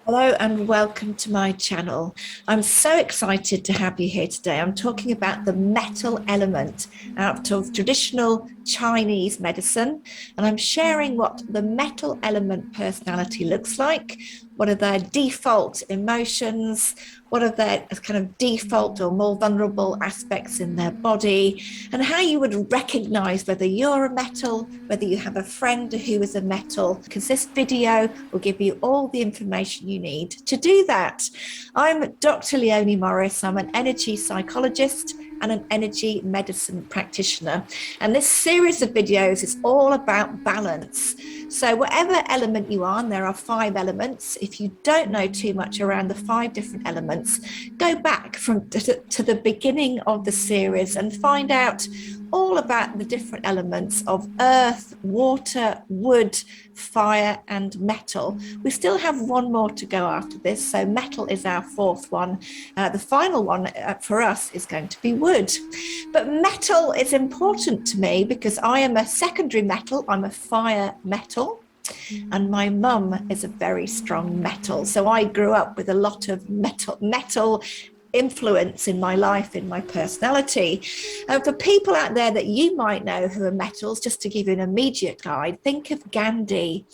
Hello and welcome to my channel. I'm so excited to have you here today. I'm talking about the metal element out of traditional Chinese medicine, and I'm sharing what the metal element personality looks like, what are their default emotions, what are their kind of default or more vulnerable aspects in their body, and how you would recognize whether you're a metal, whether you have a friend who is a metal, because this video will give you all the information you need to do that. I'm Dr. Leonie Morris. I'm an energy psychologist and an energy medicine practitioner. And this series of videos is all about balance. So whatever element you are, and there are 5 elements. If you don't know too much around the 5 different elements, go back to the beginning of the series and find out all about the different elements of earth, water, wood, fire, and metal. We still have one more to go after this, so metal is our 4th one. The final one for us is going to be wood. But metal is important to me because I am a secondary metal. I'm a fire metal. And my mum is a very strong metal. So I grew up with a lot of metal influence in my life, in my personality. For people out there that you might know who are metals, just to give you an immediate guide, think of Gandhi,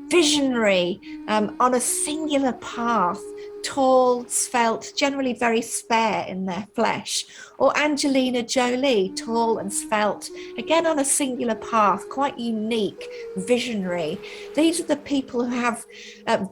visionary, on a singular path, tall, svelte, generally very spare in their flesh. Or Angelina Jolie, tall and svelte, again on a singular path, quite unique, visionary. These are the people who have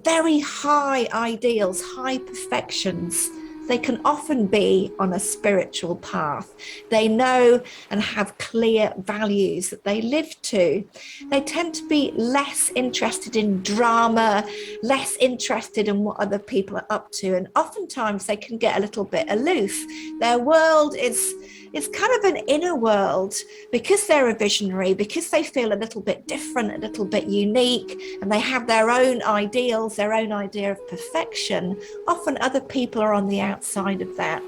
very high ideals, high perfections. They can often be on a spiritual path. They know and have clear values that they live to. They tend to be less interested in drama, less interested in what other people are up to, and oftentimes they can get a little bit aloof. Their world is kind of an inner world because they're a visionary, because they feel a little bit different, a little bit unique, and they have their own ideals, their own idea of perfection. Often other people are on the outside of that.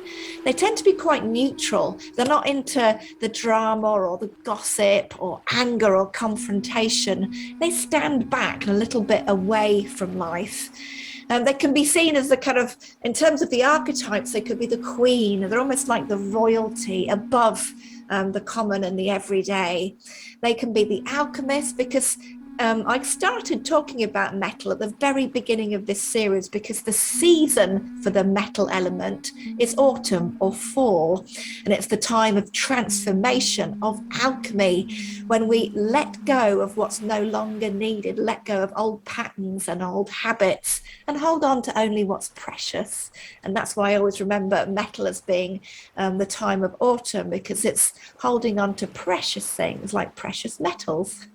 They tend to be quite neutral. They're not into the drama or the gossip or anger or confrontation. They stand back a little bit away from life. They can be seen as the kind of, in terms of the archetypes, they could be the queen. They're almost like the royalty above the common and the everyday. They can be the alchemist because I started talking about metal at the very beginning of this series because the season for the metal element is autumn or fall, and it's the time of transformation, of alchemy, when we let go of what's no longer needed, let go of old patterns and old habits, and hold on to only what's precious. And that's why I always remember metal as being the time of autumn, because it's holding on to precious things like precious metals.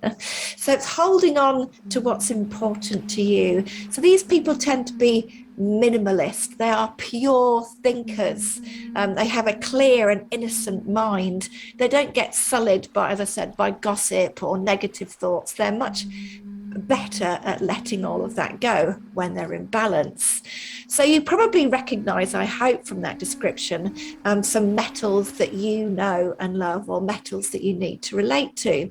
So it's holding on to what's important to you. So these people tend to be minimalist. They are pure thinkers. They have a clear and innocent mind. They don't get sullied by, as I said, by gossip or negative thoughts. They're much better at letting all of that go when they're in balance. So you probably recognize, I hope, from that description, some metals that you know and love, or metals that you need to relate to.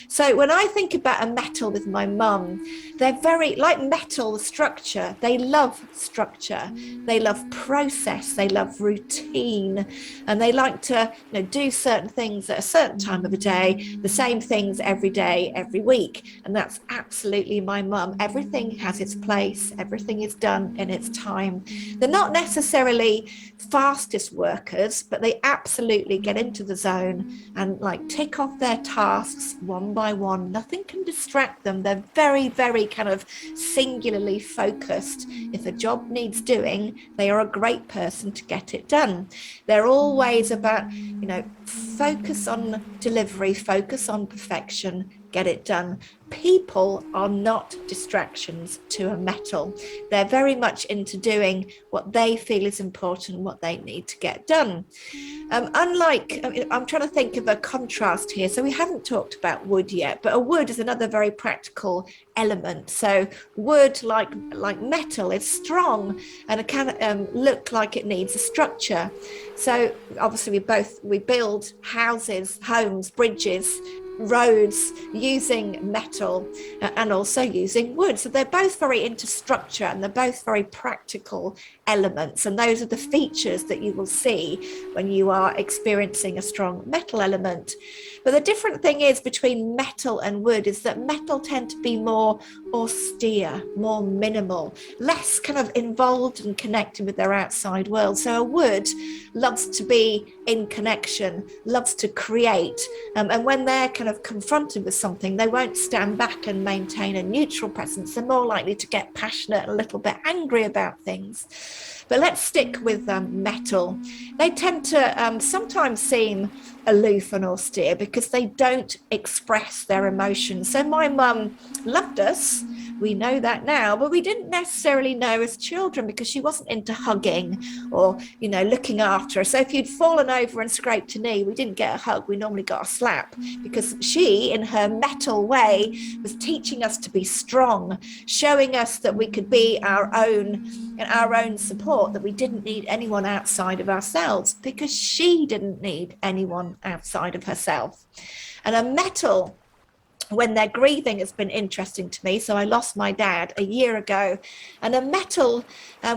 So when I think about a metal with my mum, they're very like metal structure. They love structure. They love process. They love routine. And they like to do certain things at a certain time of the day, the same things every day, every week. And that's absolutely my mum. Everything has its place. Everything is done in its time. They're not necessarily fastest workers, but they absolutely get into the zone and tick off their tasks one by one. Nothing can distract them. They're very, very kind of singularly focused. If a job needs doing, they are a great person to get it done. They're always about, focus on delivery, focus on perfection, get it done. People are not distractions to a metal. They're very much into doing what they feel is important, what they need to get done. I'm trying to think of a contrast here. So we haven't talked about wood yet, but a wood is another very practical element. So wood, like metal, is strong and it can look like it needs a structure. So obviously we build houses, homes, bridges, roads using metal and also using wood. So they're both very into structure and they're both very practical elements. And those are the features that you will see when you are experiencing a strong metal element. But the different thing is between metal and wood is that metal tend to be more austere, more minimal, less kind of involved and connected with their outside world. So a wood loves to be in connection, loves to create. And when they're kind of confronted with something, they won't stand back and maintain a neutral presence. They're more likely to get passionate and a little bit angry about things. But let's stick with metal. They tend to sometimes seem aloof and austere because they don't express their emotions. So my mum loved us. We know that now, but we didn't necessarily know as children because she wasn't into hugging or, looking after us. So if you'd fallen over and scraped a knee, we didn't get a hug. We normally got a slap because she, in her metal way, was teaching us to be strong, showing us that we could be our own support, that we didn't need anyone outside of ourselves because she didn't need anyone outside of herself. And a metal, when they're grieving, has been interesting to me. So I lost my dad a year ago, and a metal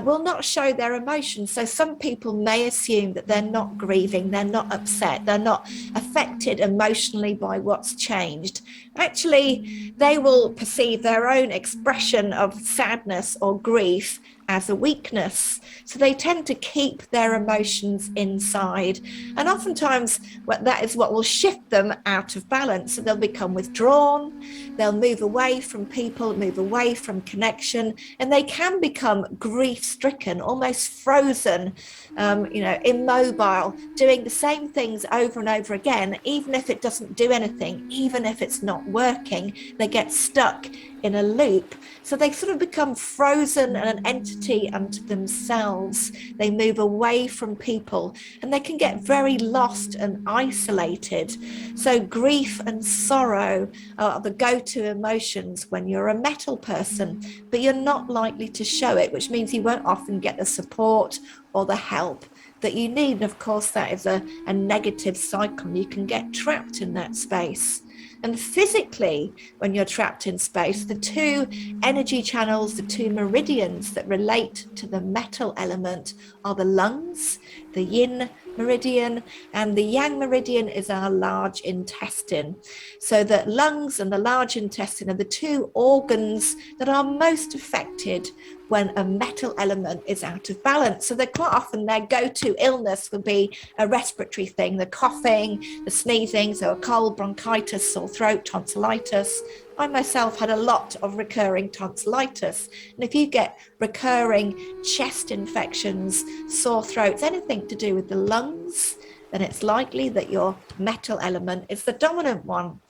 will not show their emotions. So some people may assume that they're not grieving, they're not upset, they're not affected emotionally by what's changed. Actually, they will perceive their own expression of sadness or grief as a weakness. So they tend to keep their emotions inside. And oftentimes that is what will shift them out of balance. So they'll become withdrawn, they'll move away from people, move away from connection, and they can become grief-stricken, almost frozen, immobile, doing the same things over and over again, even if it doesn't do anything, even if it's not working, they get stuck in a loop. So they sort of become frozen and an entity unto themselves. They move away from people and they can get very lost and isolated. So grief and sorrow are the go-to emotions when you're a metal person, but you're not likely to show it, which means you won't often get the support or the help that you need. And of course, that is a negative cycle. You can get trapped in that space. And physically, when you're trapped in space, the two energy channels, the two meridians that relate to the metal element are the lungs, the yin meridian, and the yang meridian is our large intestine. So the lungs and the large intestine are the two organs that are most affected when a metal element is out of balance. So they're quite often their go-to illness would be a respiratory thing, the coughing, the sneezing, so a cold, bronchitis, sore throat, tonsillitis. I myself had a lot of recurring tonsillitis. And if you get recurring chest infections, sore throats, anything to do with the lungs, then it's likely that your metal element is the dominant one.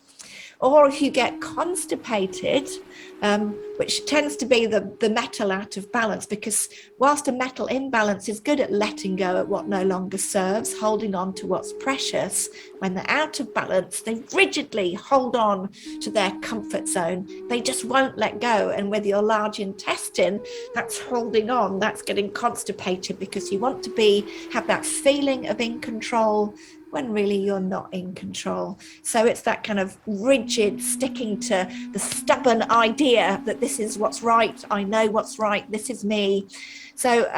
Or if you get constipated, which tends to be the metal out of balance, because whilst a metal imbalance is good at letting go at what no longer serves, holding on to what's precious, when they're out of balance, they rigidly hold on to their comfort zone. They just won't let go. And with your large intestine, that's holding on, that's getting constipated because you want to have that feeling of in control when really you're not in control. So it's that kind of rigid sticking to the stubborn idea that this is what's right, I know what's right, this is me. So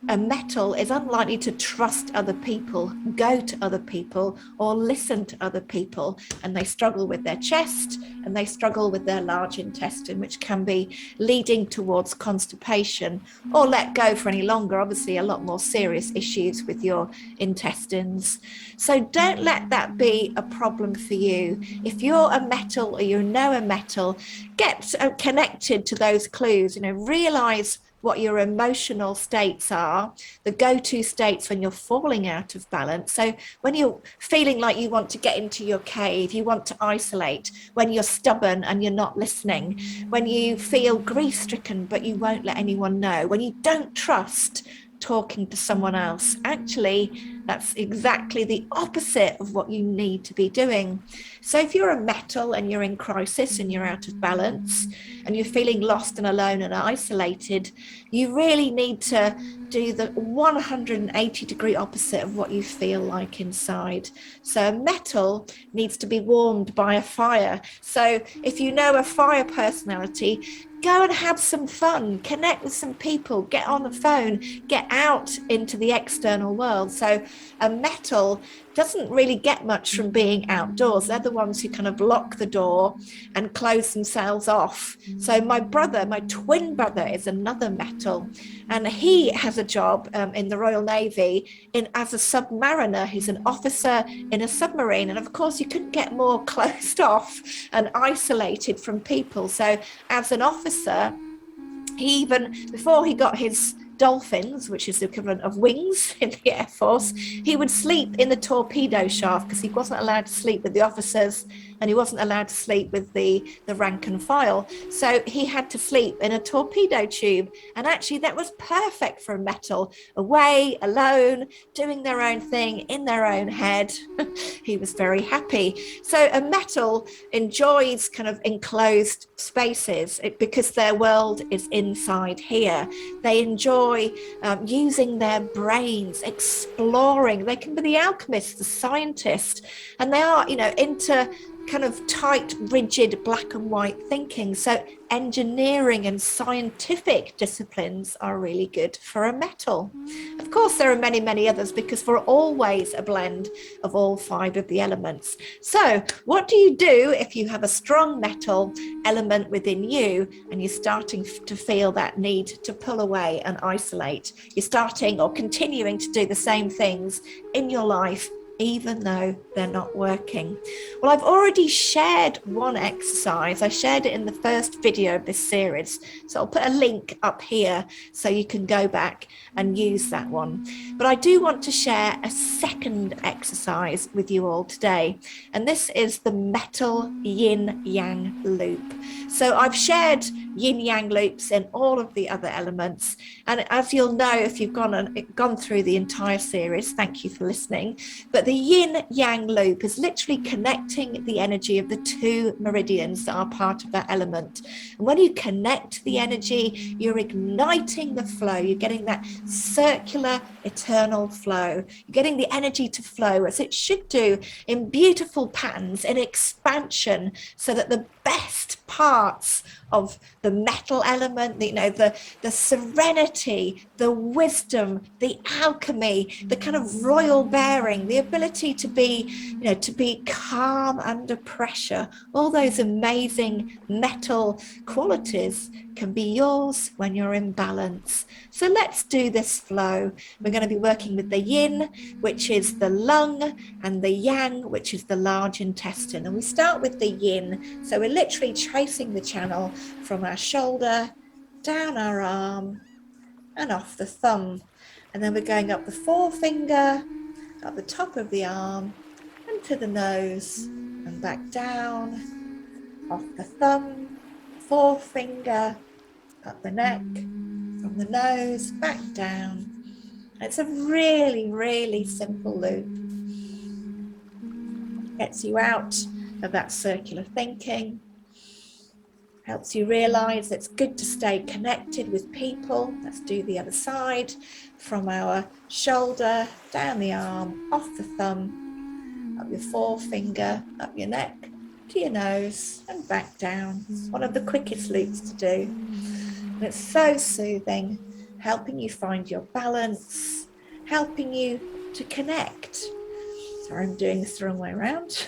a metal is unlikely to trust other people, go to other people, or listen to other people. And they struggle with their chest and they struggle with their large intestine, which can be leading towards constipation or let go for any longer. Obviously, a lot more serious issues with your intestines. So don't let that be a problem for you. If you're a metal or you know a metal, get connected to those clues, realize what your emotional states are, the go-to states when you're falling out of balance. So when you're feeling like you want to get into your cave, you want to isolate, when you're stubborn and you're not listening, when you feel grief-stricken but you won't let anyone know, when you don't trust talking to someone else, actually That's exactly the opposite of what you need to be doing. So if you're a metal and you're in crisis and you're out of balance and you're feeling lost and alone and isolated, you really need to do the 180-degree opposite of what you feel like inside. So a metal needs to be warmed by a fire. So if you know a fire personality, go and have some fun, connect with some people, get on the phone, get out into the external world. So a metal doesn't really get much from being outdoors. They're the ones who kind of lock the door and close themselves off. So my brother, my twin brother, is another metal, and he has a job in the Royal Navy as a submariner. He's an officer in a submarine. And of course, you couldn't get more closed off and isolated from people. So as an officer, he, even before he got his dolphins, which is the equivalent of wings in the Air Force, he would sleep in the torpedo shaft because he wasn't allowed to sleep with the officers and he wasn't allowed to sleep with the rank and file. So he had to sleep in a torpedo tube. And actually that was perfect for a metal, away, alone, doing their own thing in their own head. He was very happy. So a metal enjoys kind of enclosed spaces because their world is inside here. They enjoy using their brains, exploring. They can be the alchemist, the scientist, and they are, into kind of tight, rigid, black and white thinking. So engineering and scientific disciplines are really good for a metal. Of course, there are many, many others because we're always a blend of all 5 of the elements. So what do you do if you have a strong metal element within you and you're starting to feel that need to pull away and isolate? You're starting or continuing to do the same things in your life even though they're not working. Well, I've already shared one exercise. I shared it in the first video of this series. So I'll put a link up here so you can go back and use that one. But I do want to share a second exercise with you all today. And this is the metal yin-yang loop. So I've shared yin-yang loops in all of the other elements. And as you'll know, if you've gone through the entire series, thank you for listening. But the yin-yang loop is literally connecting the energy of the 2 meridians that are part of that element. And when you connect the energy, you're igniting the flow. You're getting that circular, eternal flow. You're getting the energy to flow as it should do in beautiful patterns, in expansion, so that the best parts of the metal element, the serenity, the wisdom, the alchemy, the kind of royal bearing, the ability to be calm under pressure, all those amazing metal qualities can be yours when you're in balance. So let's do this flow. We're going to be working with the yin, which is the lung, and the yang, which is the large intestine. And we start with the yin. So we're literally tracing the channel from our shoulder, down our arm, and off the thumb. And then we're going up the forefinger, up the top of the arm, and to the nose, and back down, off the thumb, forefinger, up the neck, from the nose, back down. It's a really, really simple loop. Gets you out of that circular thinking. Helps you realize it's good to stay connected with people. Let's do the other side. From our shoulder, down the arm, off the thumb, up your forefinger, up your neck, to your nose, and back down. It's one of the quickest loops to do. And it's so soothing, helping you find your balance, helping you to connect. Sorry, I'm doing this the wrong way around.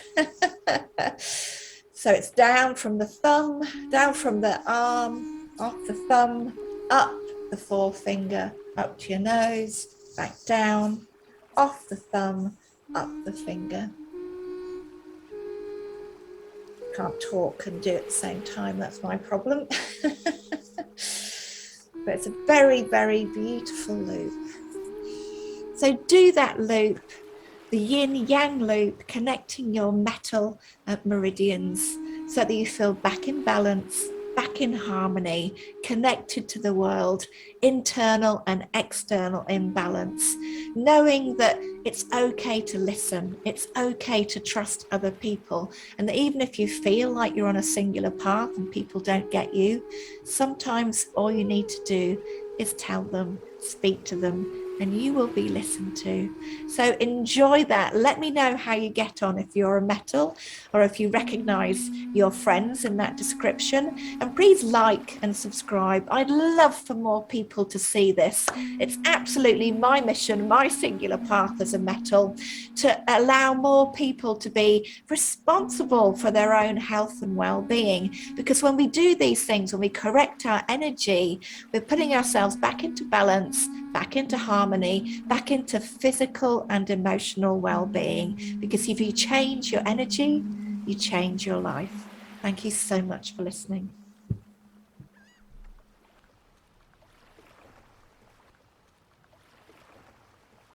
So it's down from the thumb, down from the arm, off the thumb, up the forefinger, up to your nose, back down, off the thumb, up the finger. Can't talk and do it at the same time, that's my problem. But it's a very, very beautiful loop. So do that loop, the yin-yang loop, connecting your metal meridians so that you feel back in balance back in harmony, connected to the world, internal and external imbalance, knowing that it's okay to listen, it's okay to trust other people, and that even if you feel like you're on a singular path and people don't get you, sometimes all you need to do is tell them, speak to them, and you will be listened to. So enjoy that. Let me know how you get on, if you're a metal or if you recognize your friends in that description. And please like and subscribe. I'd love for more people to see this. It's absolutely my mission, my singular path as a metal, to allow more people to be responsible for their own health and well-being. Because when we do these things, when we correct our energy, we're putting ourselves back into balance, back into harmony, back into physical and emotional well-being. Because if you change your energy, you change your life. Thank you so much for listening.